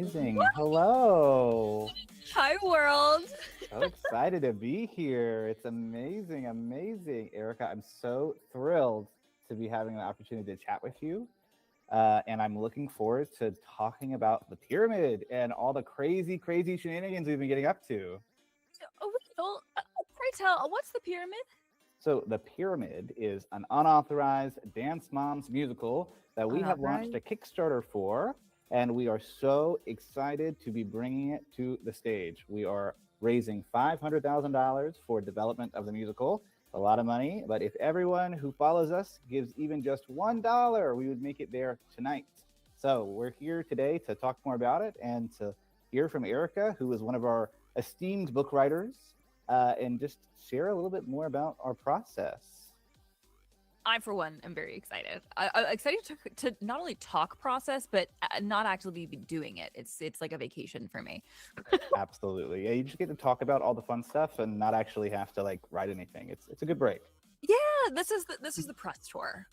Amazing. Hello. Hi, world. So excited to be here. It's amazing, amazing. Erica, I'm so thrilled to be having the opportunity to chat with you. And I'm looking forward to talking about the pyramid and all the crazy, crazy shenanigans we've been getting up to. Pray tell, what's the pyramid? So the pyramid is an unauthorized Dance Moms musical that we have launched a Kickstarter for. And we are so excited to be bringing it to the stage. We are raising $500,000 for development of the musical. A lot of money, but if everyone who follows us gives even just $1, we would make it there tonight. So we're here today to talk more about it and to hear from Erica, who is one of our esteemed book writers, and just share a little bit more about our process. I, for one, am very excited. I'm excited to not only talk process, but not actually be doing it. It's like a vacation for me. Absolutely. Yeah, you just get to talk about all the fun stuff and not actually have to like write anything. It's a good break. Yeah, this is the press tour.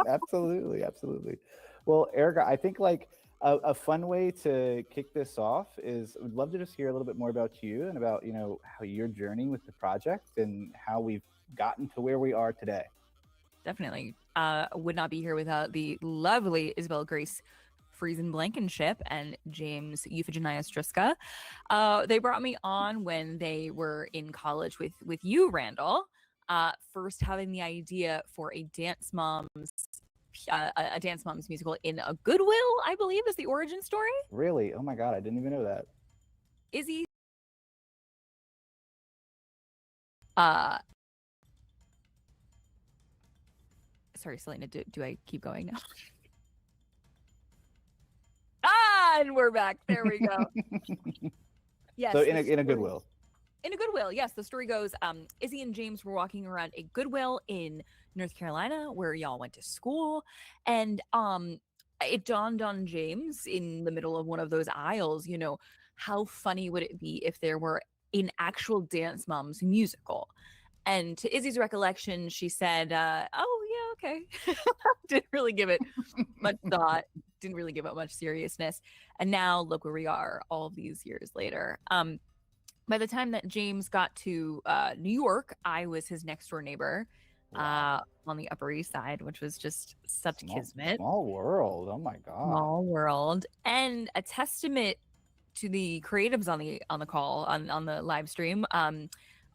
Absolutely, absolutely. Well, Erica, I think like a fun way to kick this off is we'd love to just hear a little bit more about you and about, you know, how your journey with the project and how we've gotten to where we are today. Definitely. Would not be here without the lovely Isabel Grace Friesen Blankenship and James Euphigenius Triska. They brought me on when they were in college with you, Randall. First having the idea for a Dance Moms musical in a Goodwill, I believe, is the origin story. Really? Oh my God, I didn't even know that. Izzy. Sorry, Selena, do I keep going now? And we're back. There we go. Yes. So in a Goodwill. In a Goodwill, yes. The story goes, Izzy and James were walking around a Goodwill in North Carolina where y'all went to school. And it dawned on James in the middle of one of those aisles, you know, how funny would it be if there were an actual Dance Moms musical? And to Izzy's recollection, she said, oh, yeah, okay. Didn't really give it much thought, didn't really give it much seriousness. And now look where we are all of these years later. By the time that James got to New York, I was his next door neighbor on the Upper East Side, which was just such kismet. Small world. Oh my God. Small world. And a testament to the creatives on the call, on the live stream.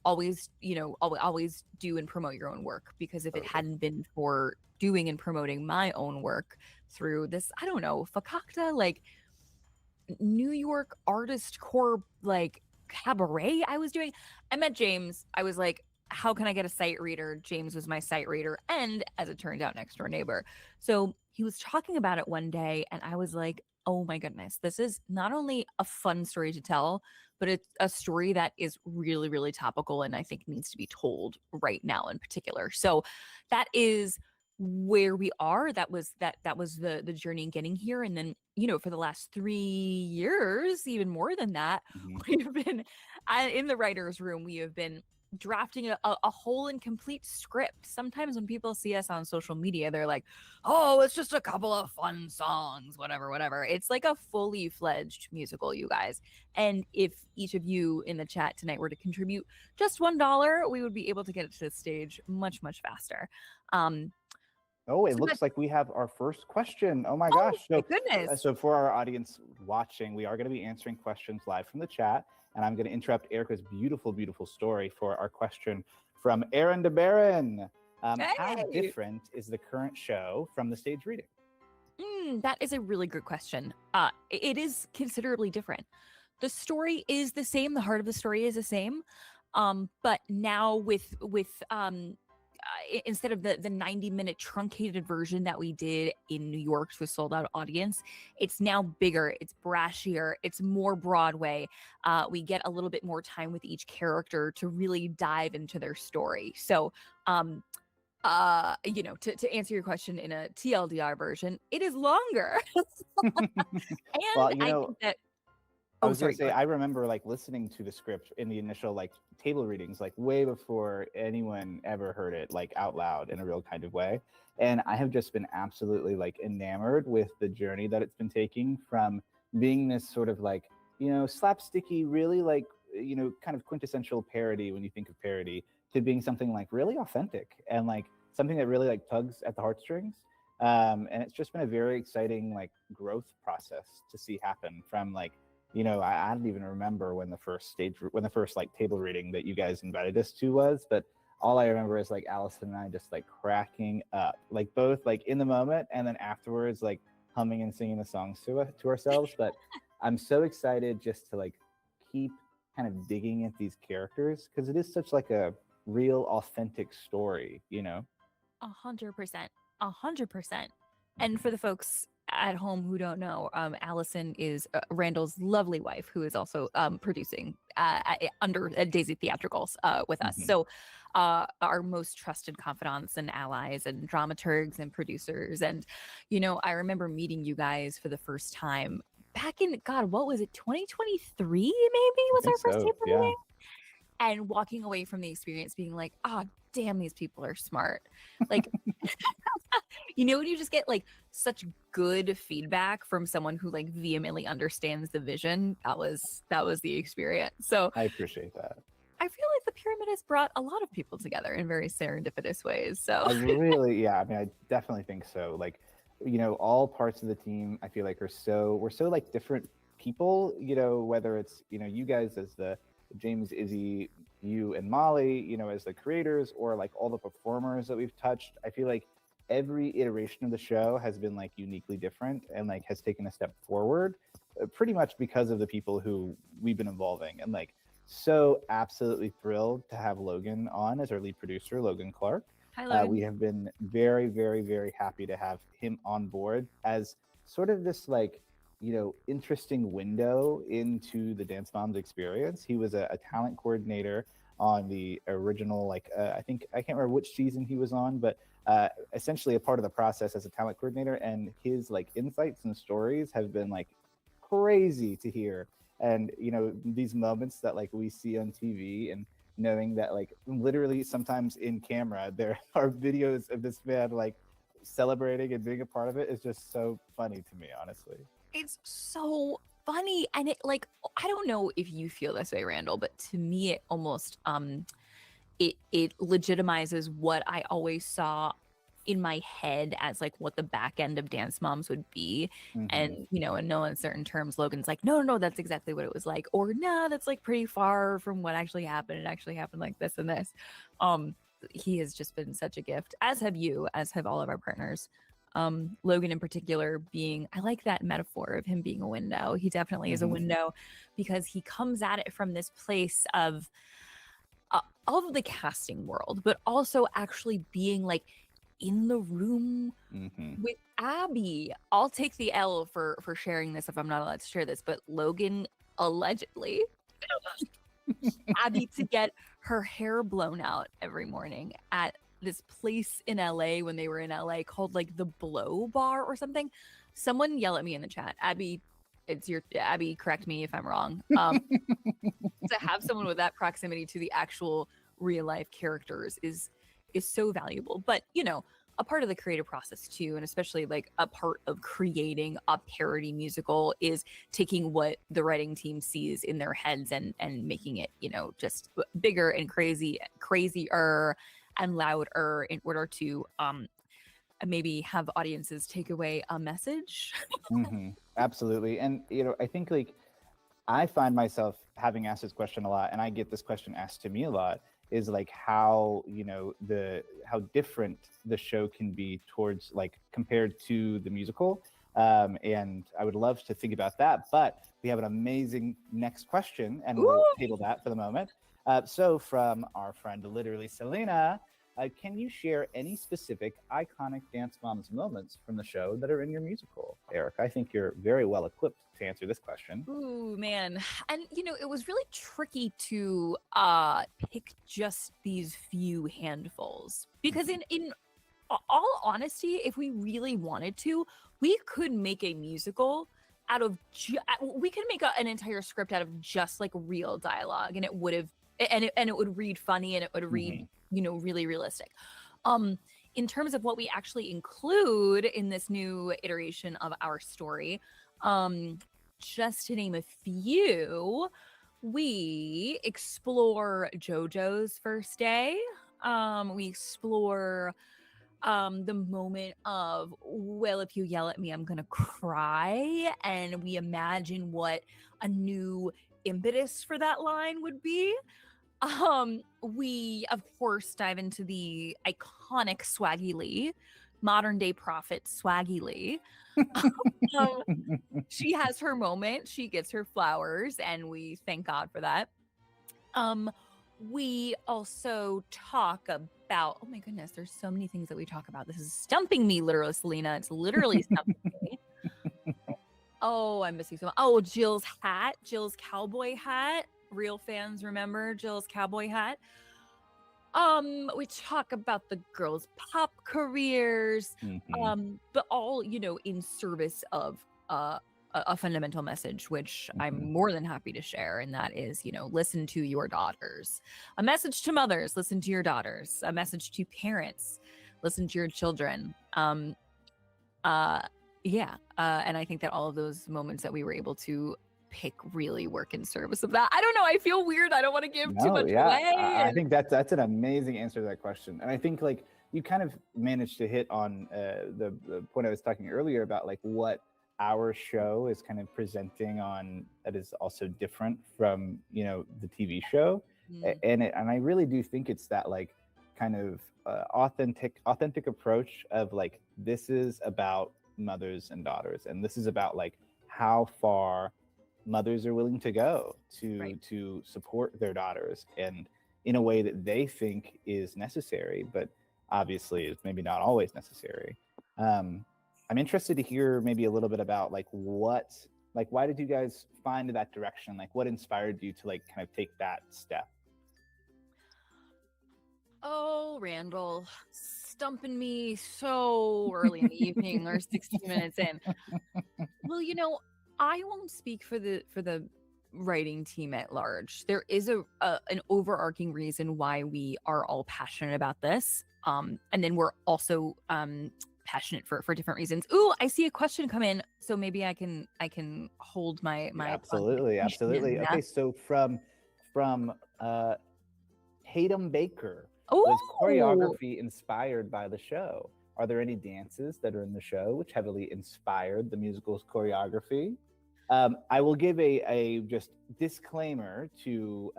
Always, you know, always do and promote your own work, because if it hadn't been for doing and promoting my own work through this, I don't know, fakakta, like New York artist core, like cabaret I was doing, I met James. I was like, how can I get a sight reader? James was my sight reader, and as it turned out, next door neighbor. So he was talking about it one day, and I was like, oh my goodness, this is not only a fun story to tell, but it's a story that is really, really topical and I think needs to be told right now in particular. So that is where we are. That was the journey in getting here. And then, you know, for the last 3 years, even more than that, we've been in the writer's room. We have been drafting a whole and complete script. Sometimes when people see us on social media, they're like, oh, it's just a couple of fun songs, whatever. It's like a fully fledged musical, you guys. And if each of you in the chat tonight were to contribute just $1, we would be able to get it to the stage much, much faster. Oh, it looks like we have our first question. Oh my gosh. My goodness. So for our audience watching, we are going to be answering questions live from the chat. And I'm going to interrupt Erica's beautiful, beautiful story for our question from Aaron DeBaron. How different is the current show from the stage reading? That is a really good question. It is considerably different. The story is the same. The heart of the story is the same. But now with instead of the 90-minute truncated version that we did in New York to a sold-out audience, it's now bigger, it's brashier, it's more Broadway. We get a little bit more time with each character to really dive into their story. So, you know, to answer your question in a TLDR version, it is longer. And well, you know, I think that... I Oh, was gonna sorry. say I remember like listening to the script in the initial like table readings, like way before anyone ever heard it like out loud in a real kind of way. And I have just been absolutely like enamored with the journey that it's been taking from being this sort of like, slapsticky, really like, kind of quintessential parody when you think of parody, to being something like really authentic and like something that really like tugs at the heartstrings. And it's just been a very exciting like growth process to see happen from like, I don't even remember when the first like table reading that you guys invited us to was, but all I remember is like Allison and I just like cracking up, like both like in the moment and then afterwards, like humming and singing the songs to ourselves. But I'm so excited just to like keep kind of digging at these characters because it is such like a real authentic story. 100%. 100%. And for the folks at home who don't know, Allison is Randall's lovely wife, who is also producing under Daisy Theatricals with us. Mhm. So our most trusted confidants and allies and dramaturgs and producers. And, I remember meeting you guys for the first time back in, God, what was it, 2023 maybe I was think our first so. table Yeah. meeting? And walking away from the experience being like, ah, damn, these people are smart. Like, when you just get like such good feedback from someone who like vehemently understands the vision, that was the experience. So I appreciate that. I feel like the pyramid has brought a lot of people together in very serendipitous ways. So Yeah, I mean, I definitely think so. Like, all parts of the team, I feel like we're so like different people, whether it's, you guys as the James, Izzy, you and Molly, as the creators, or like all the performers that we've touched. I feel like every iteration of the show has been like uniquely different and like has taken a step forward, pretty much because of the people who we've been involving. And like, so absolutely thrilled to have Logan on as our lead producer, Logan Clark. hi, Logan. We have been very, very, very happy to have him on board as sort of this like, interesting window into the Dance Moms experience. He was a talent coordinator on the original, like, I think, I can't remember which season he was on, but essentially a part of the process as a talent coordinator. And his like insights and stories have been like crazy to hear. And, these moments that like we see on TV and knowing that like literally sometimes in camera there are videos of this man like celebrating and being a part of it is just so funny to me, honestly. It's so funny. And it like, I don't know if you feel this way, Randall, but to me it almost it legitimizes what I always saw in my head as like what the back end of Dance Moms would be. Mm-hmm. And in no uncertain terms, Logan's like, no, that's exactly what it was like, or nah, that's like pretty far from what actually happened. It actually happened like this and this. He has just been such a gift, as have you, as have all of our partners. Logan in particular being, I like that metaphor of him being a window. He definitely is a window because he comes at it from this place of the casting world, but also actually being like in the room with Abby. I'll take the L for sharing this if I'm not allowed to share this, but Logan allegedly Abby to get her hair blown out every morning at this place in LA when they were in LA called like the Blow Bar or something. Someone yell at me in the chat. Abby, Abby, correct me if I'm wrong. To have someone with that proximity to the actual real life characters is so valuable. But a part of the creative process too, and especially like a part of creating a parody musical, is taking what the writing team sees in their heads and making it just bigger and crazier and louder in order to maybe have audiences take away a message. Absolutely. And I think like I find myself having asked this question a lot, and I get this question asked to me a lot, is like how how different the show can be towards like compared to the musical. And I would love to think about that, but we have an amazing next question, and we'll table that for the moment. So from our friend literally Selena, can you share any specific iconic Dance Moms moments from the show that are in your musical? Eric, I think you're very well equipped to answer this question. Ooh, man. And it was really tricky to pick just these few handfuls because in all honesty, if we really wanted to, we could make a musical out of we could make an entire script out of just like real dialogue, and it would have and it would read funny, and it would read really realistic. In terms of what we actually include in this new iteration of our story, just to name a few, we explore JoJo's first day. We explore the moment of, well, if you yell at me, I'm gonna cry, and we imagine what a new impetus for that line would be. We of course dive into the iconic Swaggy Lee, modern day prophet Swaggy Lee. She has her moment, she gets her flowers, and we thank God for that. We also talk about, oh my goodness, there's so many things that we talk about. This is stumping me, literally, Selena. It's literally stumping me. Oh, I'm missing so much. Oh, Jill's hat, Jill's cowboy hat. Real fans remember Jill's cowboy hat. We talk about the girls' pop careers, but all, in service of a fundamental message, which I'm more than happy to share. And that is, listen to your daughters. A message to mothers, listen to your daughters. A message to parents, listen to your children. And I think that all of those moments that we were able to pick really work in service of that. I don't know. I feel weird. I don't want to give too much away. I think that's an amazing answer to that question. And I think like you kind of managed to hit on the point I was talking earlier about like what our show is kind of presenting on that is also different from, the TV show. And I really do think it's that like kind of authentic approach of like, this is about mothers and daughters. And this is about like how far mothers are willing to go to support their daughters, and in a way that they think is necessary, but obviously is maybe not always necessary. I'm interested to hear maybe a little bit about like why did you guys find that direction? Like what inspired you to like kind of take that step? Oh, Randall, stumping me so early in the evening or 60 minutes in. Well, I won't speak for the writing team at large. There is an overarching reason why we are all passionate about this. And then we're also passionate for different reasons. Ooh, I see a question come in, so maybe I can hold my absolutely. Okay, so from Tatum Baker, was choreography inspired by the show? Are there any dances that are in the show which heavily inspired the musical's choreography? I will give a just disclaimer to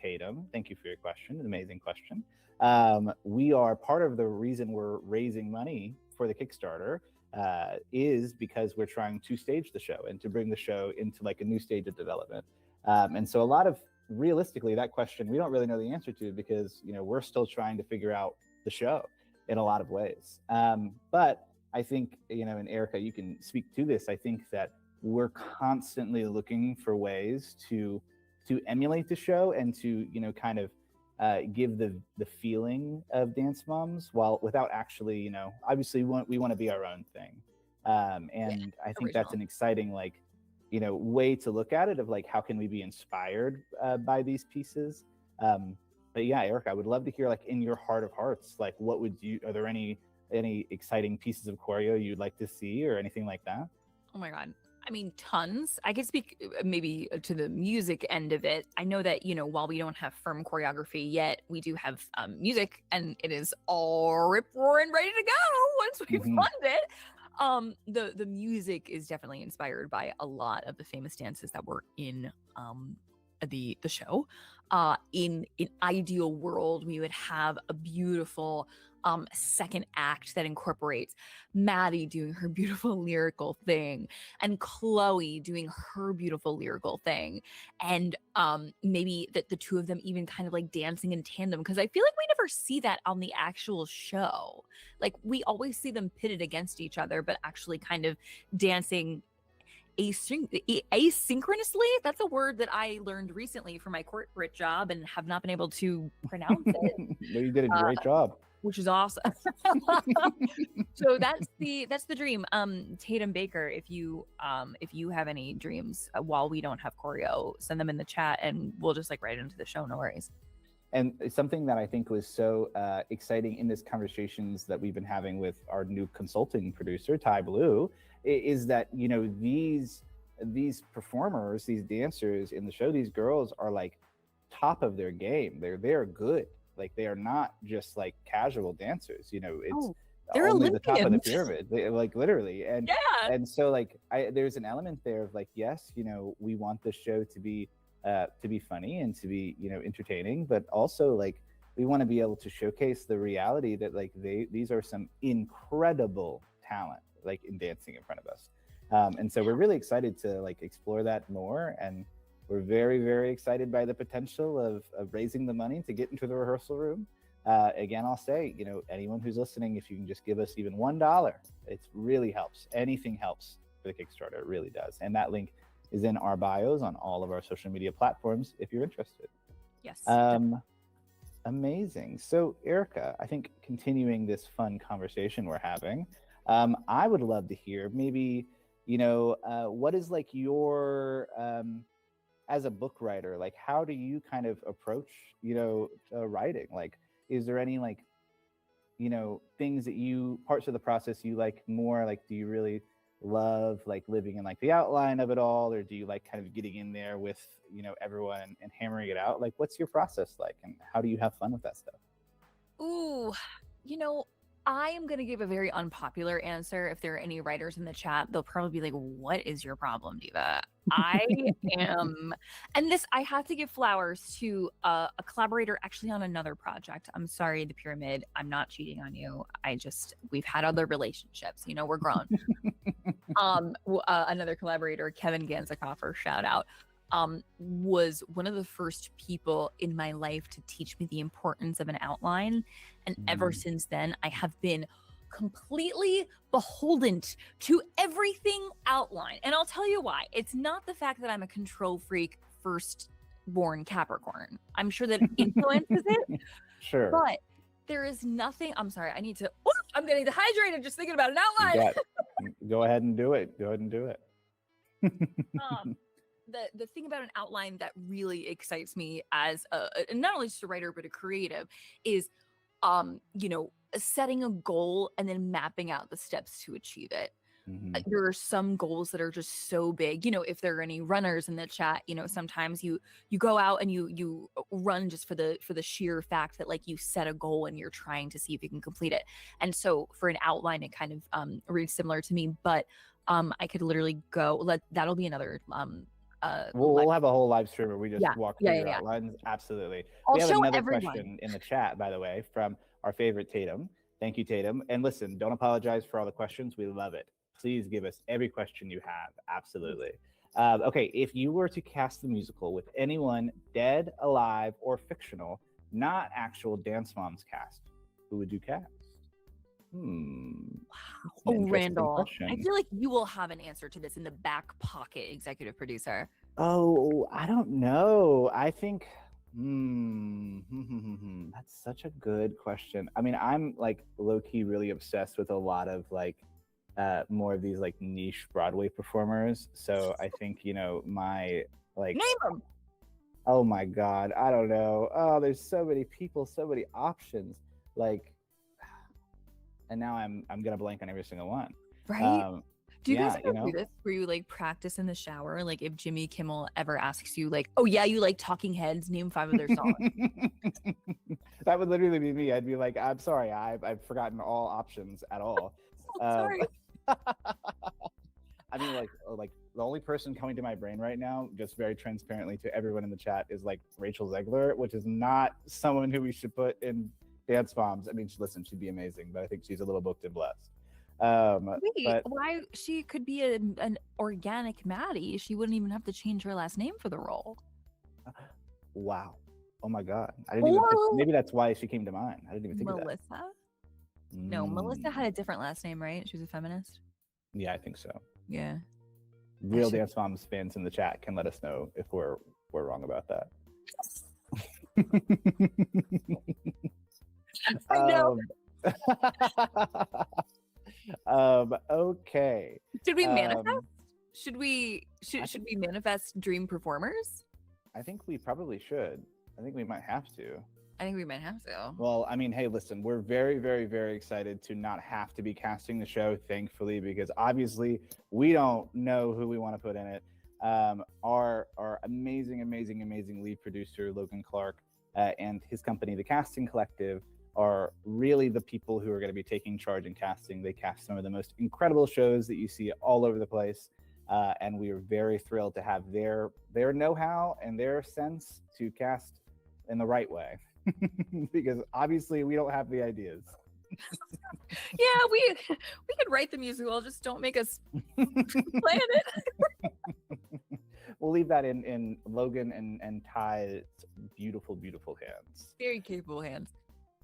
Tatum. Thank you for your question, an amazing question. We are part of the reason we're raising money for the Kickstarter is because we're trying to stage the show and to bring the show into like a new stage of development. And so a lot of, realistically, that question we don't really know the answer to because we're still trying to figure out the show in a lot of ways. But I think, and Erica, you can speak to this. I think that we're constantly looking for ways to emulate the show and to, kind of give the feeling of Dance Moms without actually, obviously we want to be our own thing. And I think that's an exciting, like, way to look at it of like, how can we be inspired by these pieces? But yeah, Erica, I would love to hear like in your heart of hearts, like are there any exciting pieces of choreo you'd like to see or anything like that? Oh my God. I mean, tons. I could speak maybe to the music end of it. I know that, while we don't have firm choreography yet, we do have music, and it is all rip roaring ready to go once we fund it. The music is definitely inspired by a lot of the famous dances that were in the show. In an ideal world, we would have a beautiful second act that incorporates Maddie doing her beautiful lyrical thing and Chloe doing her beautiful lyrical thing, and maybe that the two of them even kind of like dancing in tandem, because I feel like we never see that on the actual show. Like we always see them pitted against each other, but actually kind of dancing asynchronously. That's a word that I learned recently for my corporate job and have not been able to pronounce it. No, you did a great job. which is awesome. So that's the dream. Tatum Baker, if you have any dreams while we don't have choreo, send them in the chat and we'll just like write it into the show. No worries. And something that I think was so exciting in this conversations that we've been having with our new consulting producer, Ty Blue, is that, you know, these performers, these dancers in the show, these girls are like top of their game. They're good. Like they are not just like casual dancers, you know, it's they're only Olympians. the top of the pyramid, like literally. And yeah. And so like there's an element there of like, yes, you know, we want the show to be funny and to be, you know, entertaining, but also like we want to be able to showcase the reality that like these are some incredible talent like in dancing in front of us. And so we're really excited to like explore that more, and we're very, very excited by the potential of raising the money to get into the rehearsal room. Again, I'll say, you know, anyone who's listening, if you can just give us even $1, it really helps. Anything helps for the Kickstarter, it really does. And that link is in our bios on all of our social media platforms if you're interested. Yes. Amazing. So Erica, I think continuing this fun conversation we're having, I would love to hear maybe, you know, what is like your, as a book writer, like how do you kind of approach, you know, writing? Like, is there any like, you know, things that parts of the process you like more? Like, do you really love like living in like the outline of it all, or do you like kind of getting in there with, you know, everyone and hammering it out? Like, what's your process like, and how do you have fun with that stuff? Ooh, you know, I am going to give a very unpopular answer. If there are any writers in the chat, they'll probably be like, what is your problem, Diva? I am, and this, I have to give flowers to a collaborator actually on another project. I'm sorry, the Pyramid, I'm not cheating on you. We've had other relationships, you know, we're grown. Another collaborator, Kevin Ganzikoffer, shout out, was one of the first people in my life to teach me the importance of an outline. And ever since then, I have been completely beholden to everything outline. And I'll tell you why. It's not the fact that I'm a control freak, firstborn Capricorn. I'm sure that influences it. Sure. But there is nothing. I'm sorry. I'm getting dehydrated just thinking about an outline. Go ahead and do it. Go ahead and do it. The thing about an outline that really excites me as not only just a writer but a creative is you know, setting a goal and then mapping out the steps to achieve it. There are some goals that are just so big. You know, if there are any runners in the chat, you know, sometimes you go out and you run just for the sheer fact that like you set a goal and you're trying to see if you can complete it. And so for an outline, it kind of reads similar to me, but I could literally that'll be another we'll have a whole live stream where we just walk through your yeah. outlines. Absolutely. I'll we have show another everyone. question in the chat, by the way, from our favorite Tatum. Thank you, Tatum. And listen, don't apologize for all the questions. We love it. Please give us every question you have. Absolutely. Okay, if you were to cast the musical with anyone dead, alive, or fictional, not actual Dance Moms cast, who would you cast? Oh, Randall, I feel like you will have an answer to this in the back pocket, executive producer. Oh, I don't know. I think, that's such a good question. I mean, I'm like low-key really obsessed with a lot of like more of these like niche Broadway performers. So I think, you know, my like name them. Oh my God, I don't know. Oh, there's so many people, so many options. Like, and now I'm gonna blank on every single one. Right? Do you guys ever do this where you like practice in the shower? Like if Jimmy Kimmel ever asks you like, oh yeah, you like Talking Heads, name 5 of their songs. That would literally be me. I'd be like, I'm sorry, I've forgotten all options at all. Sorry. I mean, like the only person coming to my brain right now, just very transparently to everyone in the chat, is like Rachel Zegler, which is not someone who we should put in Dance Moms. I mean, listen, she'd be amazing, but I think she's a little booked and blessed. Wait, why? She could be an organic Maddie. She wouldn't even have to change her last name for the role. Wow. Oh my God. I didn't even think, maybe that's why she came to mind. I didn't even think of that. Melissa? No, Melissa had a different last name, right? She was a feminist. Yeah, I think so. Yeah. Real Dance Moms fans in the chat can let us know if we're wrong about that. I know. Okay. Should we manifest? Should we manifest dream performers? I think we probably should. I think we might have to. I think we might have to. Well, I mean, hey, listen, we're very, very, very excited to not have to be casting the show, thankfully, because obviously we don't know who we want to put in it. Our amazing, amazing, amazing lead producer, Logan Clark, and his company, The Casting Collective, are really the people who are going to be taking charge in casting. They cast some of the most incredible shows that you see all over the place. And we are very thrilled to have their know-how and their sense to cast in the right way. Because obviously we don't have the ideas. Yeah, we could write the musical, just don't make us plan it. We'll leave that in Logan and Ty's beautiful, beautiful hands. Very capable hands.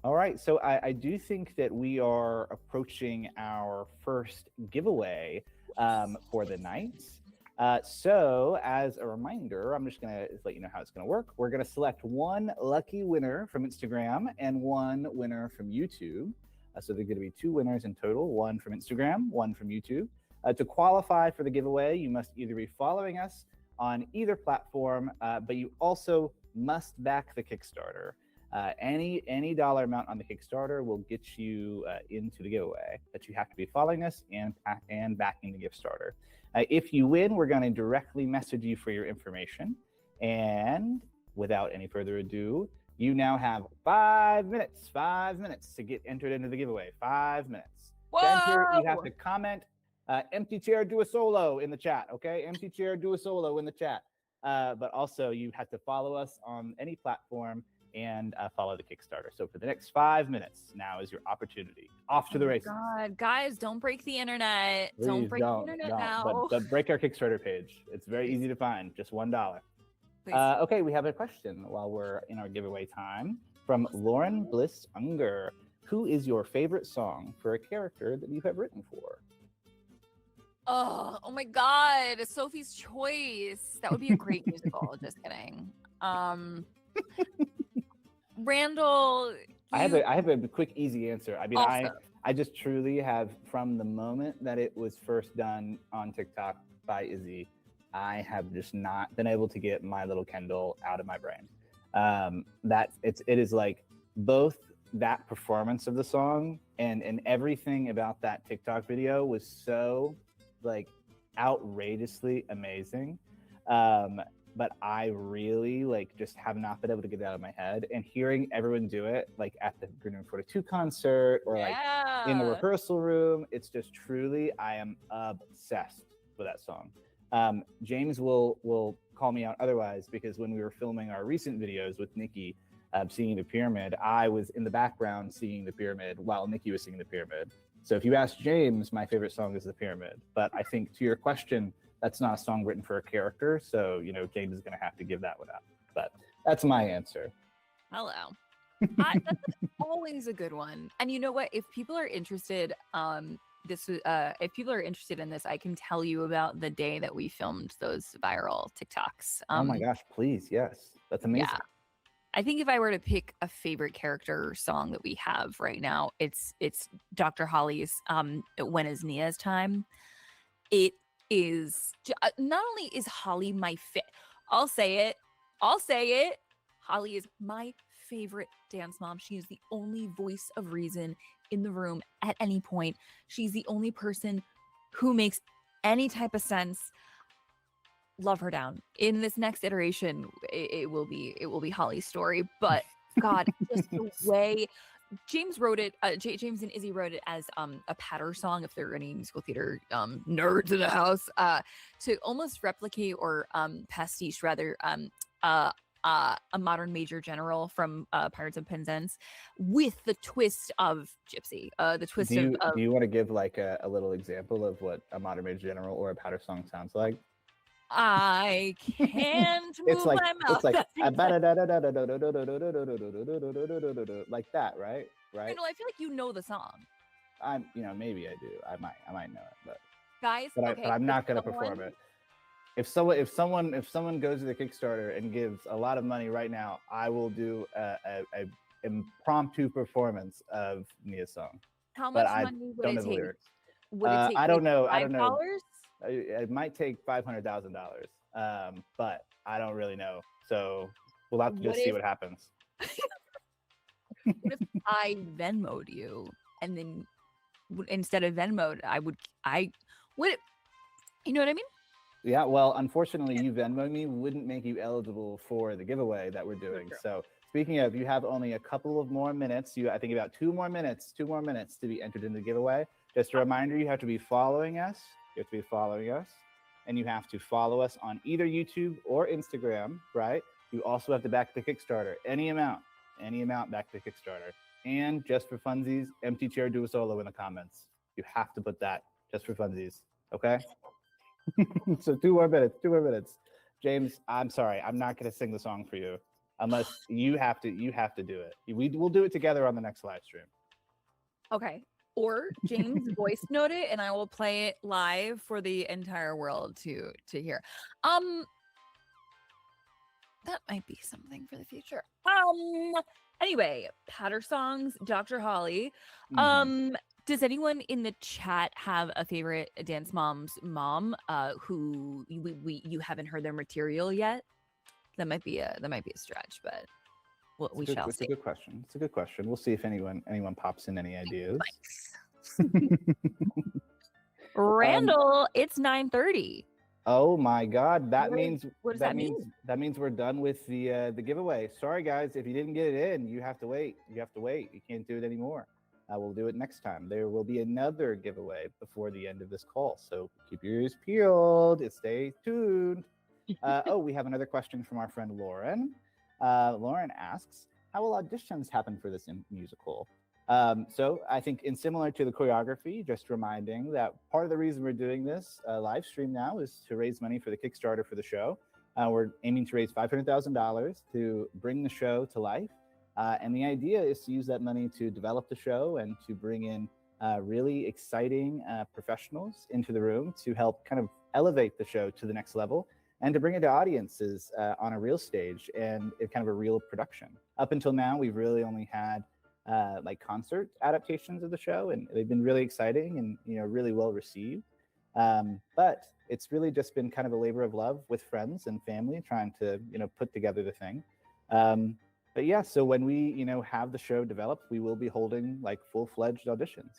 All right, so I do think that we are approaching our first giveaway for the night. So as a reminder, I'm just gonna let you know how it's gonna work. We're gonna select one lucky winner from Instagram and one winner from YouTube. So there are gonna be 2 winners in total, one from Instagram, one from YouTube. To qualify for the giveaway, you must either be following us on either platform, but you also must back the Kickstarter. Any dollar amount on the Kickstarter will get you into the giveaway, but you have to be following us and backing the Kickstarter. If you win, we're going to directly message you for your information. And without any further ado, you now have 5 minutes to get entered into the giveaway. 5 minutes. Whoa! To enter, you have to comment empty chair, do a solo in the chat, okay? Empty chair, do a solo in the chat. But also you have to follow us on any platform and follow the Kickstarter. So for the next 5 minutes, now is your opportunity. Off to the races. God, guys, don't break the internet. Please don't break the internet now. But break our Kickstarter page. It's very easy to find, just $1. Okay, we have a question while we're in our giveaway time from Lauren Bliss Unger. Who is your favorite song for a character that you have written for? Oh my God, Sophie's Choice. That would be a great musical. Just kidding. Randall, I have a quick, easy answer. I mean, awesome. I just truly have, from the moment that it was first done on TikTok by Izzy, I have just not been able to get My Little Kendall out of my brain. It is like both that performance of the song and everything about that TikTok video was so like outrageously amazing. But I really like just have not been able to get it out of my head, and hearing everyone do it like at the Green Room 42 concert or like in the rehearsal room, it's just truly, I am obsessed with that song. James will call me out otherwise, because when we were filming our recent videos with Nikki singing the Pyramid, I was in the background singing the Pyramid while Nikki was singing the Pyramid. So if you ask James, my favorite song is the Pyramid. But I think to your question, that's not a song written for a character, so James is going to have to give that one up. But that's my answer. Hello. That's always a good one. And you know what? If people are interested, if people are interested in this, I can tell you about the day that we filmed those viral TikToks. Oh my gosh, please, yes, that's amazing. Yeah. I think if I were to pick a favorite character song that we have right now, it's Dr. Holly's "When Is Nia's Time." It is not only is Holly my I'll say it. Holly is my favorite dance mom. She is the only voice of reason in the room at any point. She's the only person who makes any type of sense. Love her down. In this next iteration, it will be Holly's story. But God, just the way James wrote it, James and Izzy wrote it as a patter song, if there are any musical theater nerds in the house, to almost replicate or pastiche rather a modern Major General from Pirates of Penzance, with the twist of Gypsy. The twist do you want to give like a little example of what a modern Major General or a patter song sounds like? I can't move my mouth. It's like like that, right? Right. I feel like you know the song. Maybe I do. I might know it, but guys, but I'm not gonna perform it. If someone goes to the Kickstarter and gives a lot of money right now, I will do a impromptu performance of Nia's song. How But much I money would don't it know the take? lyrics. Would it take I don't like know. I don't know. $5? It might take $500,000, but I don't really know. So we'll have to just see what happens. What if I Venmo'd you, and then instead of Venmo'd, I would, you know what I mean? Yeah, well, unfortunately, you Venmo me wouldn't make you eligible for the giveaway that we're doing. So speaking of, you have only a couple of more minutes. I think about 2 more minutes to be entered in the giveaway. Just a reminder, you have to be following us. And you have to follow us on either YouTube or Instagram, right? You also have to back the Kickstarter. Any amount back the Kickstarter. And just for funsies, empty chair, do a solo in the comments. You have to put that just for funsies, okay? So 2 more minutes. James, I'm sorry, I'm not gonna sing the song for you unless you have to do it. We'll do it together on the next live stream. Okay. Or James voice note it, and I will play it live for the entire world to hear. That might be something for the future. Anyway, Patter Songs, Dr. Holly. Does anyone in the chat have a favorite Dance Mom's mom who you haven't heard their material yet? That might be a stretch, but we shall see. It's a good question. It's a good question. We'll see if anyone pops in any ideas. Randall, it's 9:30. Oh my God! That means what does that mean? That means we're done with the giveaway. Sorry guys, if you didn't get it in, you have to wait. You can't do it anymore. We'll do it next time. There will be another giveaway before the end of this call, so keep your ears peeled. Stay tuned. We have another question from our friend Lauren. Lauren asks, how will auditions happen for this musical? So I think similar to the choreography, just reminding that part of the reason we're doing this live stream now is to raise money for the Kickstarter for the show. We're aiming to raise $500,000 to bring the show to life. And the idea is to use that money to develop the show and to bring in really exciting professionals into the room to help kind of elevate the show to the next level and to bring it to audiences on a real stage and kind of a real production. Up until now, we've really only had like concert adaptations of the show, and they've been really exciting and really well received. But it's really just been kind of a labor of love with friends and family trying to put together the thing. But yeah, so when we have the show developed, we will be holding like full-fledged auditions.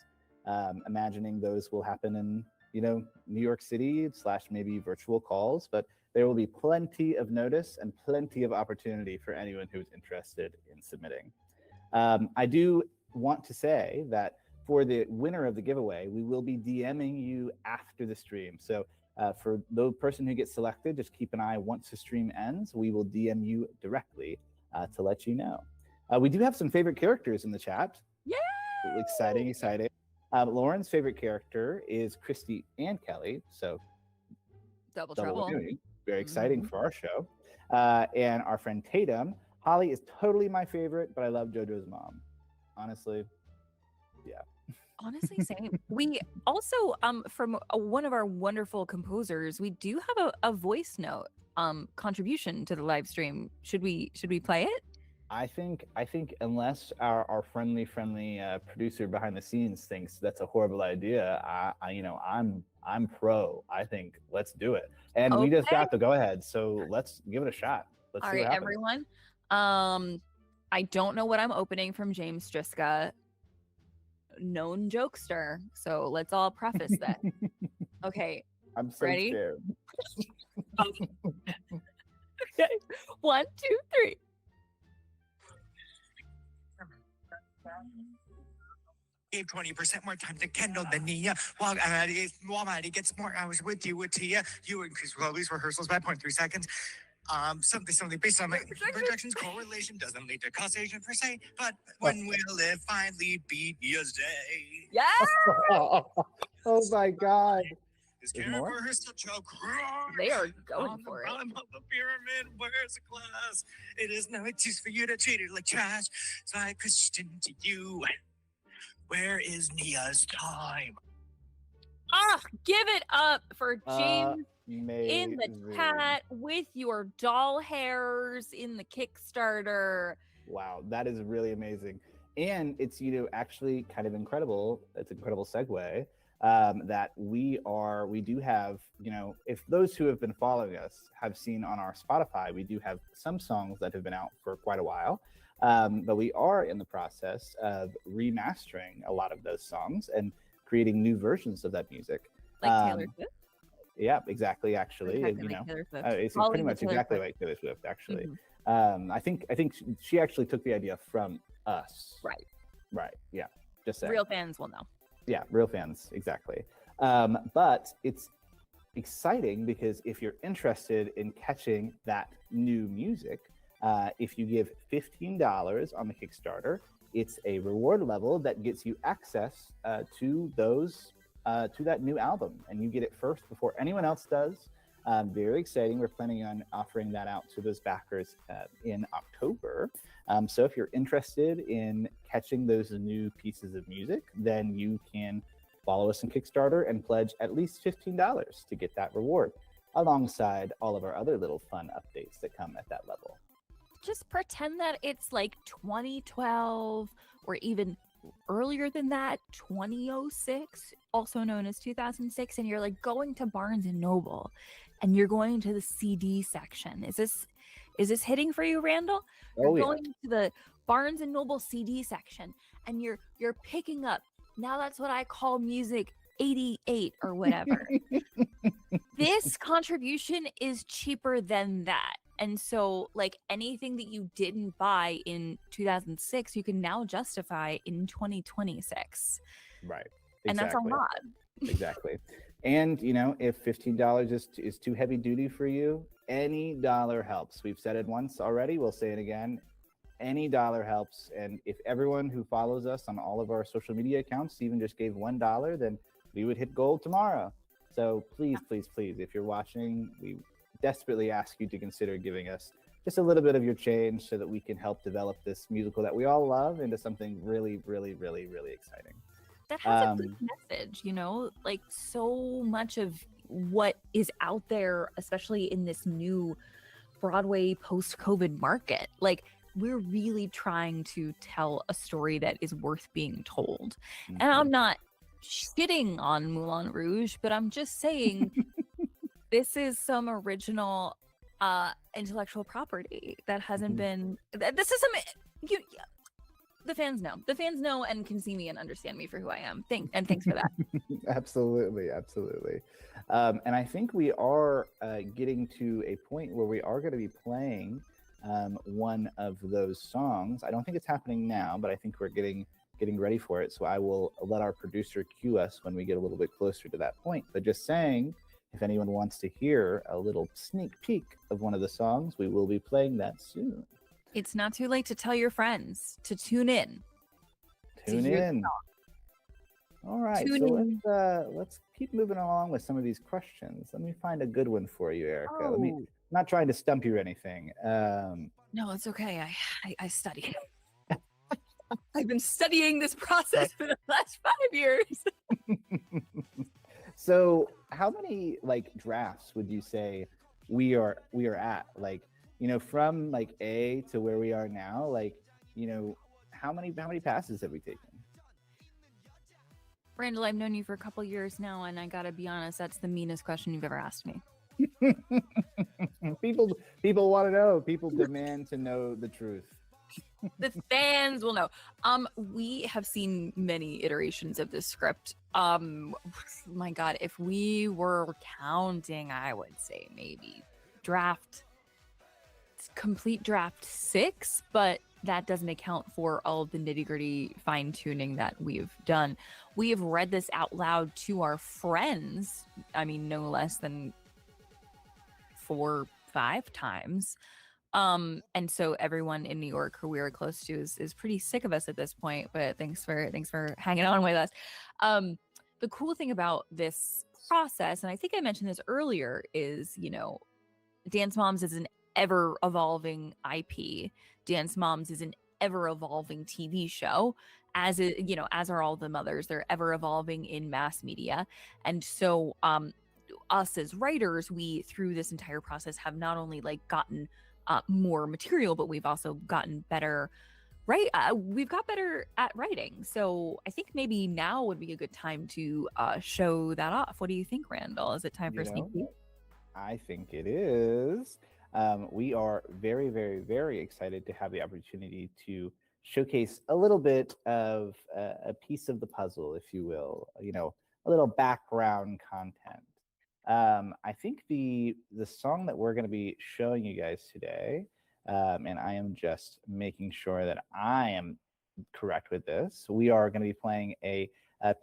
Imagining those will happen in New York City / maybe virtual calls, but there will be plenty of notice and plenty of opportunity for anyone who's interested in submitting. I do want to say that for the winner of the giveaway, we will be DMing you after the stream. So for the person who gets selected, just keep an eye once the stream ends. We will DM you directly to let you know. We do have some favorite characters in the chat. Yeah. Exciting. Lauren's favorite character is Christy and Kelly. So double trouble. Very exciting for our show. And our friend Tatum. Holly is totally my favorite, but I love JoJo's mom. Honestly, yeah. Honestly, same. We also, from one of our wonderful composers, we do have a voice note contribution to the live stream. Should we play it? I think unless our friendly producer behind the scenes thinks that's a horrible idea, I'm pro. I think let's do it. And we just got the go ahead, so let's give it a shot. Let's see what happens. Everyone. I don't know what I'm opening from James Striska, known jokester. So let's all preface that. Okay. I'm so ready? Scared. Okay. 1, 2, 3. Gave 20% more time to Kendall than Nia. While Maddie gets more hours with you, Tia. You increase Chloe's rehearsals by 0.3 seconds. Something based on my projections, correlation doesn't lead to causation per se, but when will it finally be Nia's day? Yeah! Oh my God. This character is such a crush. They are going for it. On the bottom of the pyramid, where's the class? It is no excuse for you to treat it like trash. So I question to you, where is Nia's time? Give it up for James in the chat with your doll hairs in the Kickstarter. Wow, that is really amazing. And it's, actually kind of incredible. It's an incredible segue that we do have, if those who have been following us have seen on our Spotify, we do have some songs that have been out for quite a while. But we are in the process of remastering a lot of those songs and creating new versions of that music. Like Taylor Swift? Yeah, exactly. Actually, Taylor Swift. it's pretty much exactly like Taylor Swift. Actually, I think she actually took the idea from us. Right. Right. Yeah. Just saying. Real fans will know. Yeah, real fans, exactly. But it's exciting because if you're interested in catching that new music, if you give $15 on the Kickstarter, it's a reward level that gets you access to that new album, and you get it first before anyone else does. Very exciting. We're planning on offering that out to those backers in October. So if you're interested in catching those new pieces of music, then you can follow us on Kickstarter and pledge at least $15 to get that reward, alongside all of our other little fun updates that come at that level. Just pretend that it's like 2012 or even earlier than that, 2006, also known as 2006, and you're like going to Barnes and Noble and you're going to the CD section. Is this hitting for you, Randall? You're going to the Barnes and Noble CD section and you're picking up, now that's what I call music 88 or whatever. This contribution is cheaper than that. And so, like, anything that you didn't buy in 2006, you can now justify in 2026. Right. Exactly. And that's a lot. Exactly. And, if $15 is too heavy duty for you, any dollar helps. We've said it once already. We'll say it again. Any dollar helps. And if everyone who follows us on all of our social media accounts even just gave $1, then we would hit gold tomorrow. So please, please, please, if you're watching, we desperately ask you to consider giving us just a little bit of your change so that we can help develop this musical that we all love into something really, really, really, really exciting. That has a good message, like so much of what is out there, especially in this new Broadway post-COVID market. Like, we're really trying to tell a story that is worth being told. Mm-hmm. And I'm not shitting on Moulin Rouge, but I'm just saying this is some original intellectual property that hasn't been. This is some. The fans know and can see me and understand me for who I am. Thanks for that. Absolutely. And I think we are getting to a point where we are going to be playing one of those songs. I don't think it's happening now, but I think we're getting ready for it. So I will let our producer cue us when we get a little bit closer to that point. But just saying, if anyone wants to hear a little sneak peek of one of the songs, we will be playing that soon. It's not too late to tell your friends to tune in. Tune in. All right. Let's keep moving along with some of these questions. Let me find a good one for you, Erica. I'm not trying to stump you or anything. No, it's okay. I study. I've been studying this process for the last 5 years. So how many drafts would you say we are at? From A to where we are now, how many passes have we taken? Randall, I've known you for a couple years now, and I gotta be honest, that's the meanest question you've ever asked me. People want to know. People demand to know the truth. The fans will know. We have seen many iterations of this script. My God, if we were counting, I would say maybe complete draft 6, but that doesn't account for all of the nitty-gritty fine-tuning that we've done. We have read this out loud to our friends. I mean, no less than 4-5 times. And so everyone in New York who we are close to is pretty sick of us at this point, but thanks for hanging on with us. The cool thing about this process, and I think I mentioned this earlier, is, Dance Moms is an ever evolving IP. Dance Moms is an ever evolving TV show, as are all the mothers. They're ever evolving in mass media. And so us as writers, we through this entire process have not only gotten more material, but we've also gotten better. Right. We've got better at writing. So I think maybe now would be a good time to show that off. What do you think, Randall? Is it time for a sneak peek? I think it is. We are very, very, very excited to have the opportunity to showcase a little bit of a piece of the puzzle, if you will, a little background content. I think the song that we're going to be showing you guys today, and I am just making sure that I am correct with this. We are going to be playing a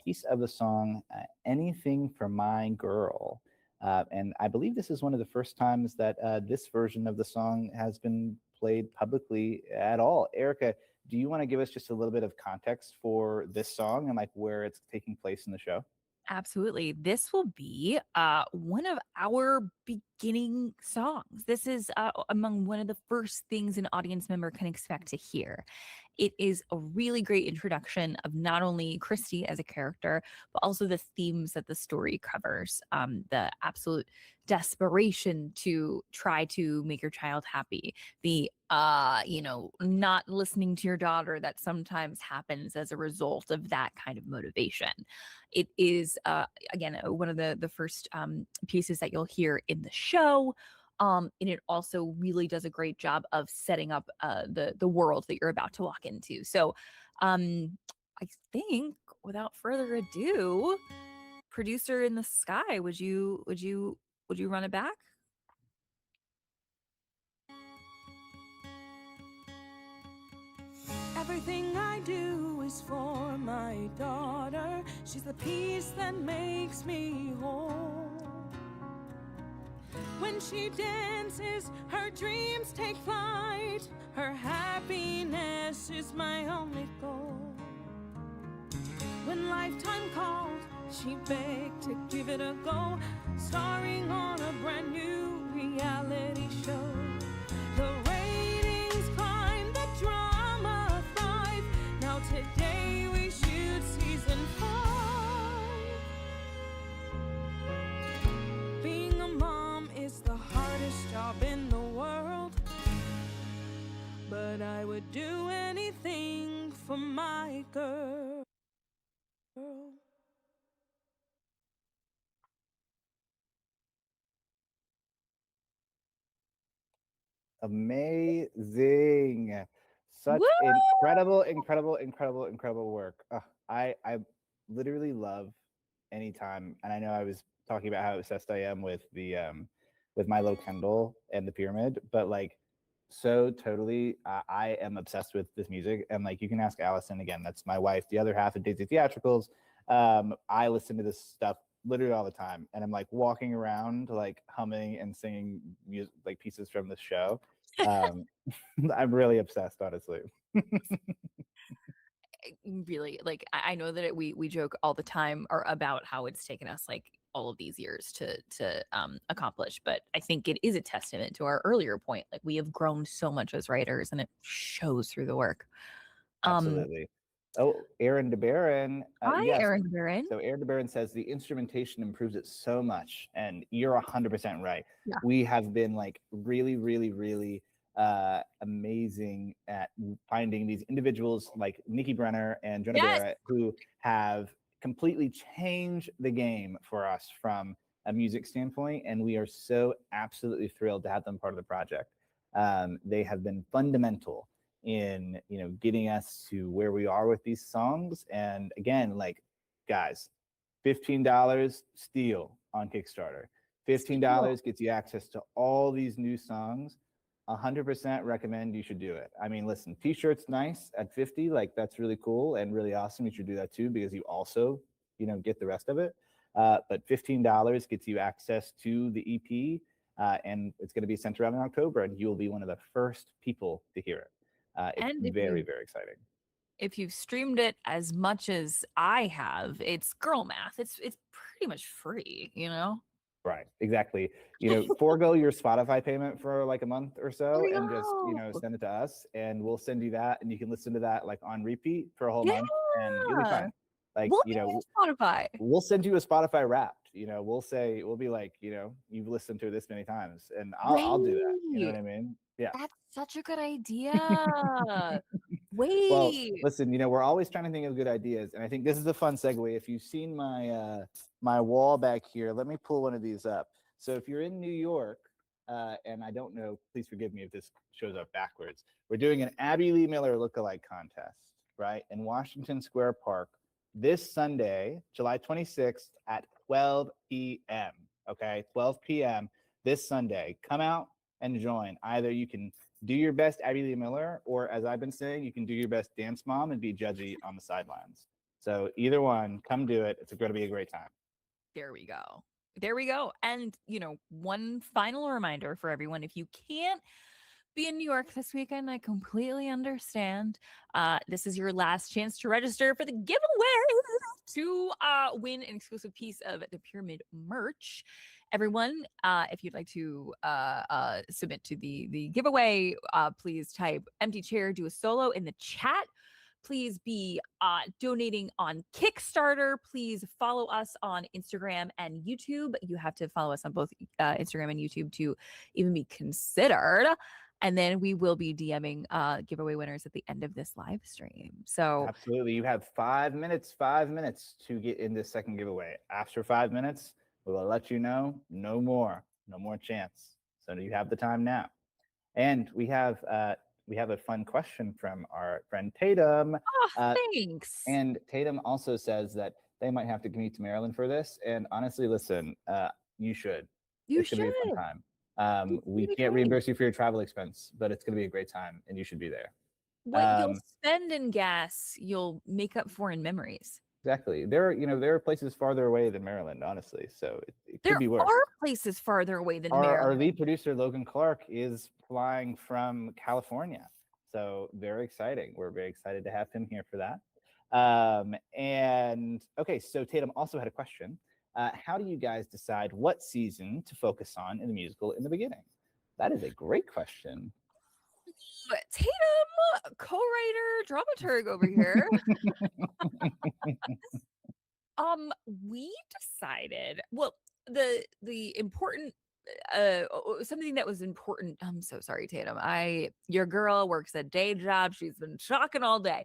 piece of the song "Anything for My Girl." And I believe this is one of the first times that this version of the song has been played publicly at all. Erica, do you want to give us just a little bit of context for this song and like where it's taking place in the show? Absolutely. This will be one of our beginning songs. This is among one of the first things an audience member can expect to hear. It is a really great introduction of not only Christy as a character, but also the themes that the story covers. The absolute desperation to try to make your child happy, the not listening to your daughter that sometimes happens as a result of that kind of motivation. It is again one of the first pieces that you'll hear in the show. And it also really does a great job of setting up the world that you're about to walk into. So I think without further ado, producer in the sky, would you run it back? Everything I do is for my daughter. She's the piece that makes me whole. When she dances, her dreams take flight. Her happiness is my only goal. When lifetime called, she begged to give it a go, starring on a brand new reality show. The ratings climb, the drama thrive. Now today we shoot season 5. Being a mom is the hardest job in the world, but I would do anything for my girl. Amazing. Such Woo! incredible work. I literally love anytime, and I know I was talking about how obsessed I am with Milo Kendall and the Pyramid, but like so totally I am obsessed with this music. And like you can ask Allison, again, that's my wife, the other half of Daisy Theatricals. I listen to this stuff literally all the time, and I'm like walking around like humming and singing music, like pieces from this show. I'm really obsessed, honestly. Really, like I know that we joke all the time or about how it's taken us like all of these years to accomplish, but I think it is a testament to our earlier point. Like we have grown so much as writers, and it shows through the work. Absolutely. Oh, Aaron DeBaron. Hi, Yes. Aaron DeBaron. So Aaron DeBaron says the instrumentation improves it so much, and you're 100% right. Yeah. We have been like really, really, really amazing at finding these individuals like Nikki Brenner and Jonah Barrett who have completely changed the game for us from a music standpoint, and we are so absolutely thrilled to have them part of the project. They have been fundamental in getting us to where we are with these songs. And again, like guys, $15 steal on Kickstarter. $15 gets you access to all these new songs. 100% recommend you should do it. I mean, listen, t-shirts nice at 50, like that's really cool and really awesome. You should do that too, because you also get the rest of it. But $15 gets you access to the EP, and it's going to be sent around in October, and you'll be one of the first people to hear it. It's very, very exciting. If you've streamed it as much as I have, it's girl math. It's pretty much free, Right, exactly. Forego your Spotify payment for like a month or so, and just send it to us, and we'll send you that, and you can listen to that like on repeat for a whole month, and you'll be fine. Like Spotify. We'll send you a Spotify Wrapped. we'll be like, you've listened to it this many times, and I'll do that. You know what I mean? Yeah. That's such a good idea. Well, Wait. listen, we're always trying to think of good ideas, and I think this is a fun segue. If you've seen my wall back here, let me pull one of these up. So if you're in New York, and I don't know, please forgive me if this shows up backwards. We're doing an Abby Lee Miller lookalike contest, right, in Washington Square Park this Sunday, July 26th at 12 p.m. Okay, 12 p.m. this Sunday. Come out and join. Either you can do your best Abby Lee Miller, or as I've been saying, you can do your best dance mom and be judgy on the sidelines. So either one, come do it. It's going to be a great time. There we go. There we go. And, one final reminder for everyone, if you can't be in New York this weekend, I completely understand. This is your last chance to register for the giveaway to win an exclusive piece of the Pyramid merch. Everyone, if you'd like to submit to the giveaway, please type empty chair, do a solo in the chat. Please be donating on Kickstarter. Please follow us on Instagram and YouTube. You have to follow us on both Instagram and YouTube to even be considered. And then we will be DMing giveaway winners at the end of this live stream. So absolutely, you have 5 minutes to get in this second giveaway. After 5 minutes, we will let you know no more chance. So you have the time now. And we have a fun question from our friend Tatum. Oh, thanks. And Tatum also says that they might have to commute to Maryland for this. And honestly, listen, you should. It's going to be a fun time. We can't reimburse you for your travel expense, but it's going to be a great time, and you should be there. What you'll spend in gas, you'll make up for in memories. Exactly. There are places farther away than Maryland, honestly. So it could be worse. There are places farther away than Maryland. Our lead producer, Logan Clark, is flying from California. So very exciting. We're very excited to have him here for that. And okay, so Tatum also had a question. How do you guys decide what season to focus on in the musical in the beginning? That is a great question. Tatum, co-writer, dramaturg over here. We decided, well, the important something that was important. I'm so sorry, Tatum. Your girl works a day job. She's been talking all day.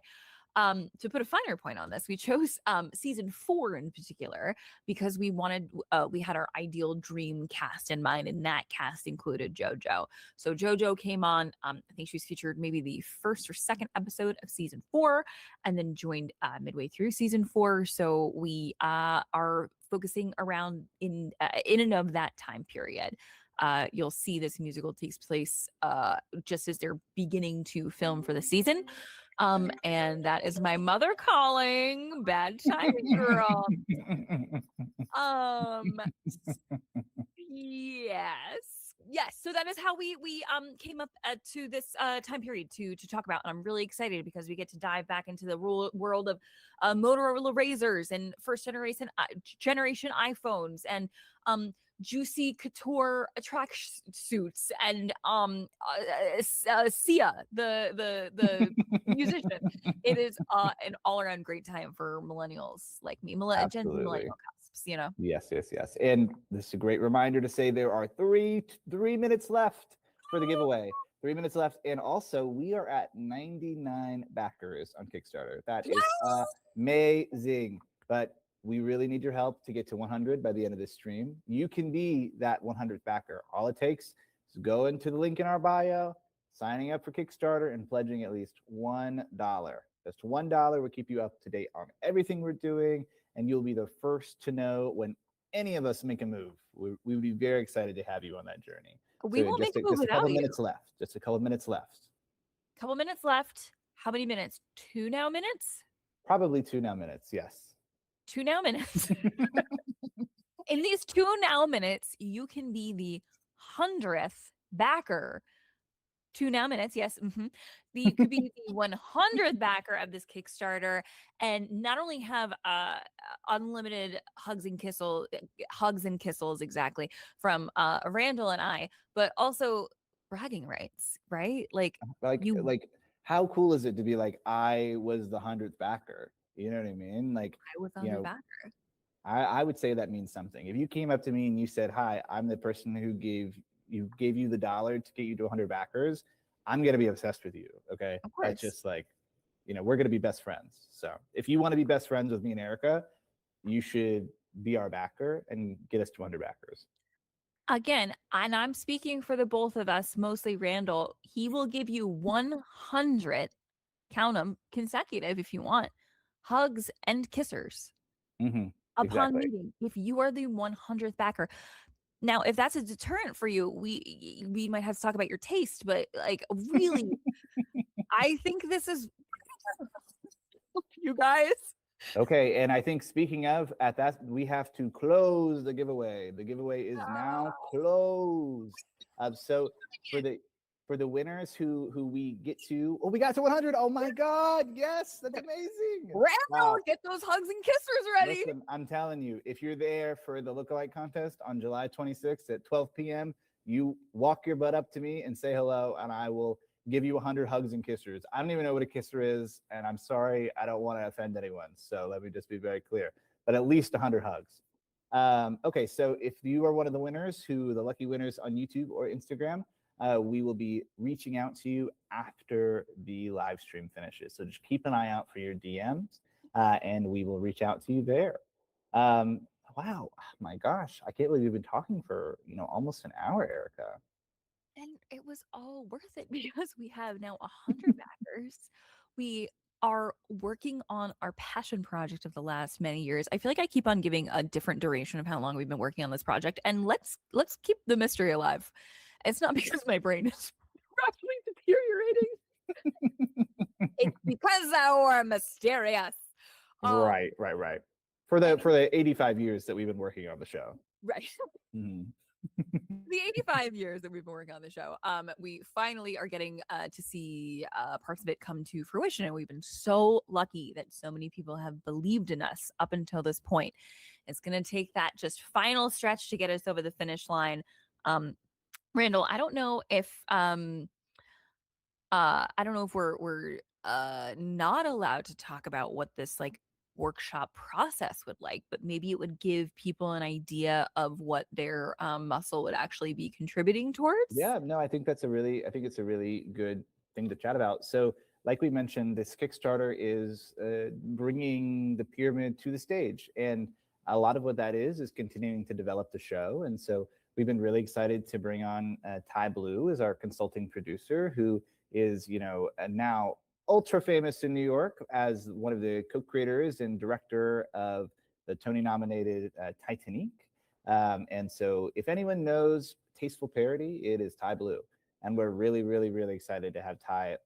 To put a finer point on this, we chose season 4 in particular because we had our ideal dream cast in mind, and that cast included JoJo. So JoJo came on, I think she was featured maybe the first or second episode of season 4, and then joined midway through season 4. So we are focusing around in and of that time period. You'll see this musical takes place just as they're beginning to film for the season. And that is my mother calling. Bad timing, girl. Yes. So that is how we came up to this time period to talk about. And I'm really excited because we get to dive back into the world of Motorola Razrs and first generation iPhones and juicy couture track suits and Sia, the musician. It is an all-around great time for millennials like me, millennial cusps, Yes. And this is a great reminder to say there are 3 minutes left for the giveaway. 3 minutes left. And also we are at 99 backers on Kickstarter. That is amazing. But we really need your help to get to 100 by the end of this stream. You can be that 100th backer. All it takes is go into the link in our bio, signing up for Kickstarter, and pledging at least $1. Just $1 will keep you up to date on everything we're doing, and you'll be the first to know when any of us make a move. We would be very excited to have you on that journey. We will make a move without you. Just a couple minutes left. Just a couple minutes left. Couple minutes left. How many minutes? 2 now minutes? Probably 2 now minutes, yes. 2 now minutes. In these 2 now minutes, you can be the 100th backer. 2 now minutes, yes. You could be the 100th backer of this Kickstarter, and not only have unlimited hugs and kissels, exactly, from Randall and I, but also bragging rights, right? Like how cool is it to be like, I was the 100th backer? You know what I mean? Like, I was on the backer. I would say that means something. If you came up to me and you said, "Hi, I'm the person who gave you the dollar to get you to 100 backers," I'm gonna be obsessed with you. Okay, Of course. that's just like, we're gonna be best friends. So if you want to be best friends with me and Erica, you should be our backer and get us to 100 backers. Again, and I'm speaking for the both of us, mostly Randall. He will give you 100, count them, consecutive if you want, hugs and kissers Mm-hmm. upon Exactly. meeting if you are the 100th backer. Now, if that's a deterrent for you, we might have to talk about your taste, but like really, I think this is you guys. Okay, and I think speaking of at that, we have to close the giveaway. The giveaway is now closed. So for the winners who we get to, we got to 100. Oh my God! Yes, that's amazing. Randall, Wow. get those hugs and kissers ready. Listen, I'm telling you, if you're there for the lookalike contest on July 26th at 12 p.m., you walk your butt up to me and say hello, and I will give you 100 hugs and kissers. I don't even know what a kisser is, and I'm sorry, I don't want to offend anyone. So let me just be very clear, but at least 100 hugs. Okay, so if you are one of the winners, the lucky winners on YouTube or Instagram, we will be reaching out to you after the live stream finishes. So just keep an eye out for your DMs, and we will reach out to you there. Wow, my gosh, I can't believe we've been talking for almost an hour, Erica. And it was all worth it because we have now 100 backers. We are working on our passion project of the last many years. I feel like I keep on giving a different duration of how long we've been working on this project, and let's keep the mystery alive. It's not because my brain is rapidly deteriorating. It's because we're mysterious. Right. For the 85 years that we've been working on the show. Right. Mm-hmm. The 85 years that we've been working on the show, we finally are getting to see parts of it come to fruition, and we've been so lucky that so many people have believed in us up until this point. It's going to take that just final stretch to get us over the finish line. Randall, I don't know if we're not allowed to talk about what this like workshop process would like, but maybe it would give people an idea of what their muscle would actually be contributing towards. Yeah, no, I think it's a really good thing to chat about. So like we mentioned, this Kickstarter is bringing the pyramid to the stage, and a lot of what that is continuing to develop the show. And so we've been really excited to bring on Ty Blue as our consulting producer, who is now ultra famous in New York as one of the co-creators and director of the Tony-nominated Titanic. And so if anyone knows tasteful parody, it is Ty Blue. And we're really, really, really excited to have Ty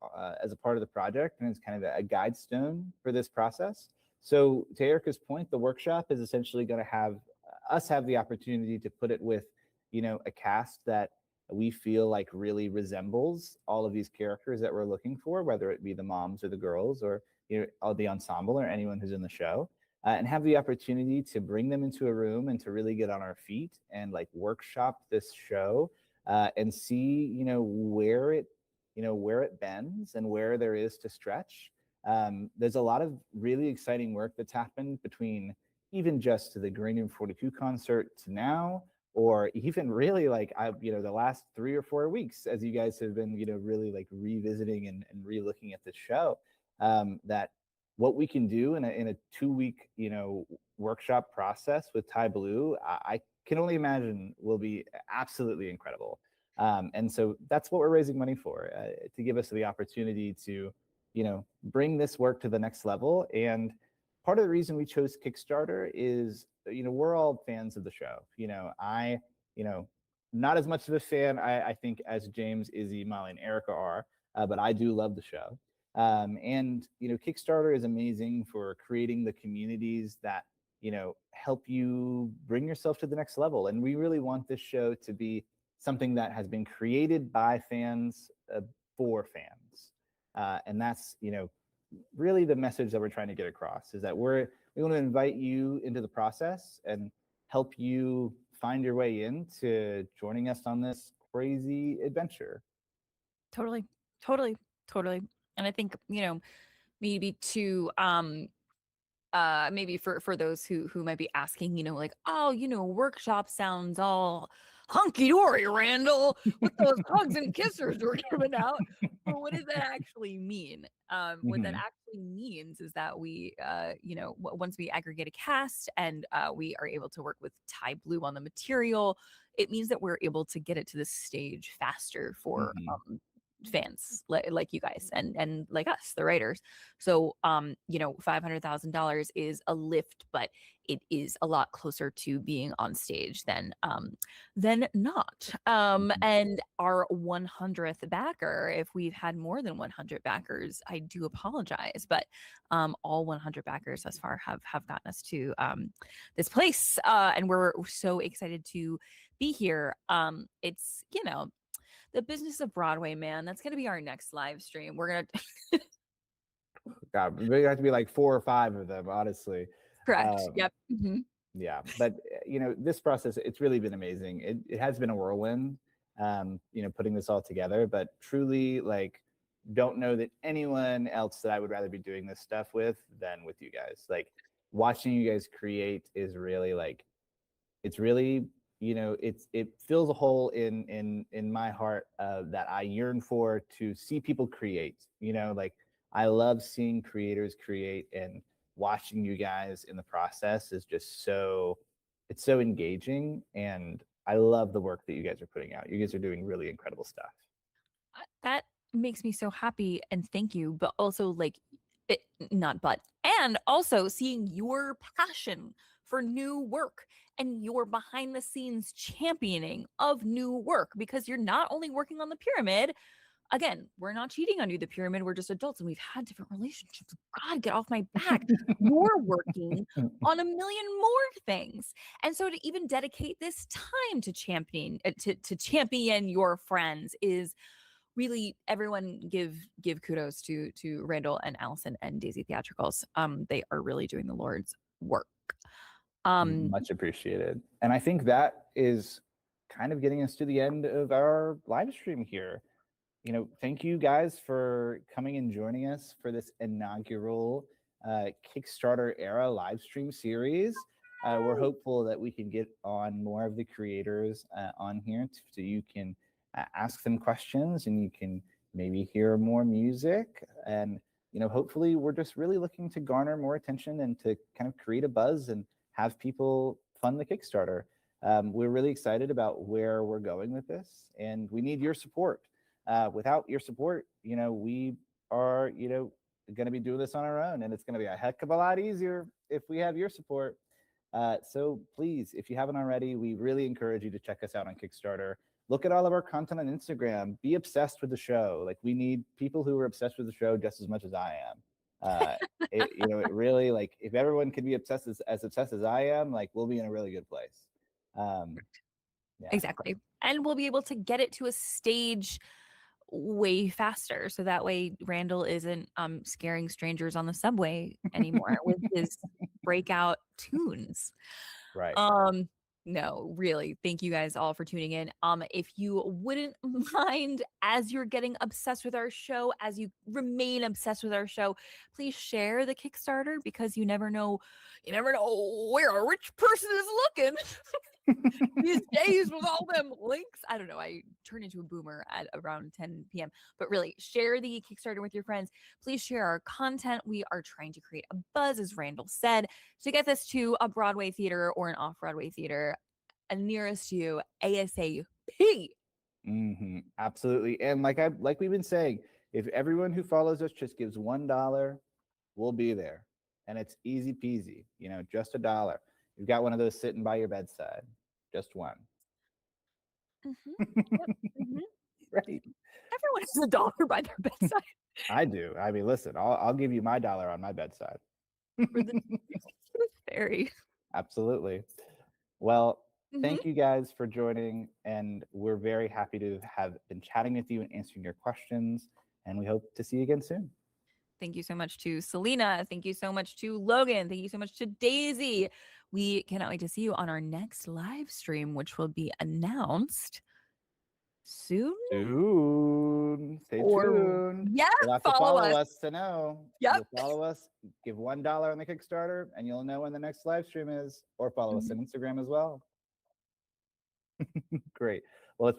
as a part of the project, and it's kind of a guide stone for this process. So to Erica's point, the workshop is essentially going to have us have the opportunity to put it with, a cast that we feel like really resembles all of these characters that we're looking for, whether it be the moms or the girls or all the ensemble or anyone who's in the show, and have the opportunity to bring them into a room and to really get on our feet and like workshop this show and see where it bends and where there is to stretch. There's a lot of really exciting work that's happened between even just the Green Room 42 concert to now, or even really like the last 3 or 4 weeks, as you guys have been really like revisiting and re-looking at the show, that what we can do in a 2-week workshop process with Ty Blue, I can only imagine will be absolutely incredible. And so that's what we're raising money for, to give us the opportunity to bring this work to the next level. And part of the reason we chose Kickstarter is we're all fans of the show. I not as much of a fan I think as James, Izzy, Molly, and Erica are, but I do love the show. And Kickstarter is amazing for creating the communities that help you bring yourself to the next level. And we really want this show to be something that has been created by fans for fans. And that's really the message that we're trying to get across, is that we want to invite you into the process and help you find your way into joining us on this crazy adventure. Totally. And I think, maybe to maybe for those who might be asking, like, oh, workshop sounds all hunky-dory, Randall, with those hugs and kisses we're giving out. But what does that actually mean? What that actually means is that we, once we aggregate a cast and we are able to work with Ty Blue on the material, it means that we're able to get it to the stage faster for fans like you guys and like us, the writers. So $500,000 is a lift, but it is a lot closer to being on stage than not. And our 100th backer, if we've had more than 100 backers, I do apologize, but all 100 backers thus far have gotten us to this place, and we're so excited to be here. It's the business of Broadway, man. That's going to be our next live stream. We're going to... God, we have to be like 4 or 5 of them, honestly. Correct. Yep. Yeah. But, this process, it's really been amazing. It has been a whirlwind, putting this all together, but truly, like, don't know that anyone else that I would rather be doing this stuff with than with you guys. Like, watching you guys create is really, like, it's really... it fills a hole in my heart that I yearn for, to see people create. Like, I love seeing creators create, and watching you guys in the process is just it's so engaging, and I love the work that you guys are putting out. You guys are doing really incredible stuff. That makes me so happy, and thank you. But also, and also seeing your passion for new work and your behind the scenes championing of new work, because you're not only working on the Pyramid. Again, we're not cheating on you, the Pyramid. We're just adults and we've had different relationships. God, get off my back. You're working on a million more things. And so to even dedicate this time to champion your friends is really... everyone give kudos to Randall and Allison and Daisy Theatricals. They are really doing the Lord's work. Much appreciated. And I think that is kind of getting us to the end of our live stream here. Thank you guys for coming and joining us for this inaugural Kickstarter era live stream series. We're hopeful that we can get on more of the creators on here, so you can ask them questions and you can maybe hear more music. And hopefully we're just really looking to garner more attention and to kind of create a buzz and have people fund the Kickstarter. We're really excited about where we're going with this, and we need your support. Without your support, we are, going to be doing this on our own, and it's going to be a heck of a lot easier if we have your support. So please, if you haven't already, we really encourage you to check us out on Kickstarter. Look at all of our content on Instagram. Be obsessed with the show. Like, we need people who are obsessed with the show just as much as I am. It really, like, if everyone can be obsessed as obsessed as I am, like, we'll be in a really good place. Yeah. Exactly. And we'll be able to get it to a stage way faster, so that way Randall isn't scaring strangers on the subway anymore with his breakout tunes. Right. No, really, thank you guys all for tuning in. If you wouldn't mind, as you're getting obsessed with our show, as you remain obsessed with our show, please share the Kickstarter, because you never know where a rich person is looking these days with all them links. I don't know, I turn into a boomer at around 10 p.m. But really, share the Kickstarter with your friends. Please share our content. We are trying to create a buzz, as Randall said, to get this to a Broadway theater or an off-Broadway theater nearest you ASAP. Absolutely. And like we've been saying, if everyone who follows us just gives $1, we'll be there. And it's easy peasy, just $1. You've got one of those sitting by your bedside. Just one. Right. Everyone has $1 by their bedside. I do. I mean, listen, I'll give you my $1 on my bedside. For the fairy. Absolutely. Well, thank you guys for joining, and we're very happy to have been chatting with you and answering your questions, and we hope to see you again soon. Thank you so much to Selena. Thank you so much to Logan. Thank you so much to Daisy. We cannot wait to see you on our next live stream, which will be announced soon. tuned. Stay Or- tuned. Yeah, You'll have to follow follow us. us to know. Yep. You'll follow us. Give $1 on the Kickstarter, and you'll know when the next live stream is. Or follow us on Instagram as well. Great. Well, it's been